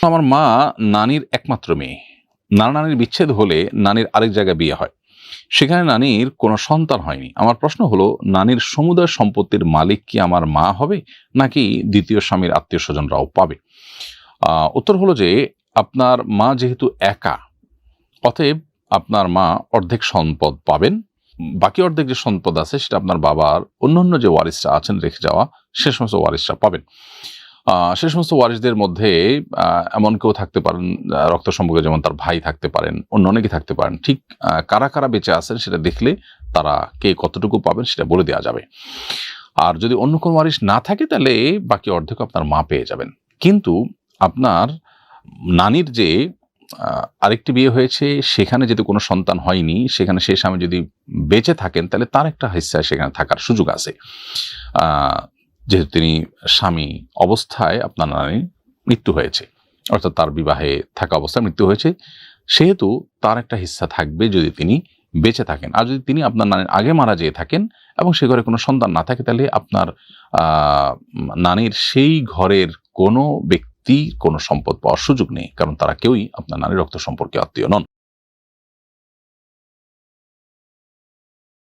আমার মা নানির একমাত্র মেয়ে। নানা-নানির বিচ্ছেদ হলে নানির আরেক জায়গায় বিয়ে হয়। সেখানে নানির কোনো সন্তান হয়নি। আমার প্রশ্ন হলো, নানির সমুদয় সম্পত্তির মালিক কি আমার মা হবে, নাকি দ্বিতীয় স্বামীর আত্মীয়স্বজনরাও পাবে? উত্তর হলো যে, আপনার মা যেহেতু একা, অতএব আপনার মা অর্ধেক সম্পদ পাবেন। বাকি অর্ধেক যে সম্পদ আছে সেটা আপনার বাবার অন্যান্য যে ওয়ারিসরা আছেন রেখে যাওয়া, সে সমস্ত ওয়ারিসরা পাবেন। সে সমস্ত ওয়ারিসদের মধ্যে এমন কেউ থাকতে পারেন, রক্ত সম্পর্কে, যেমন তার ভাই থাকতে পারেন, অন্য অনেকে থাকতে পারেন। ঠিক কারা কারা বেঁচে আছেন সেটা দেখলে তারা কে কতটুকু পাবেন সেটা বলে দেওয়া যাবে। আর যদি অন্য কোনো ওয়ারিস না থাকে তাহলে বাকি অর্ধেক আপনার মা পেয়ে যাবেন। কিন্তু আপনার নানির যে আরেকটি বিয়ে হয়েছে, সেখানে যদি কোনো সন্তান হয়নি, সেখানে সেই স্বামী যদি বেঁচে থাকেন তাহলে তার একটা হিস্সা সেখানে থাকার সুযোগ আছে। যেহেতু তিনি স্বামী অবস্থায় আপনার নানির মৃত্যু হয়েছে, অর্থাৎ তার বিবাহে থাকা অবস্থায় মৃত্যু হয়েছে, সেহেতু তার একটা হিস্সা থাকবে যদি তিনি বেঁচে থাকেন। আর যদি তিনি আপনার নানির আগে মারা যেয়ে থাকেন এবং সে ঘরে কোনো সন্তান না থাকে, তাহলে আপনার নানির সেই ঘরের কোনো ব্যক্তি কোনো সম্পদ পাওয়ার সুযোগ নেই, কারণ তারা কেউই আপনার নানির রক্ত সম্পর্কে আত্মীয় নন।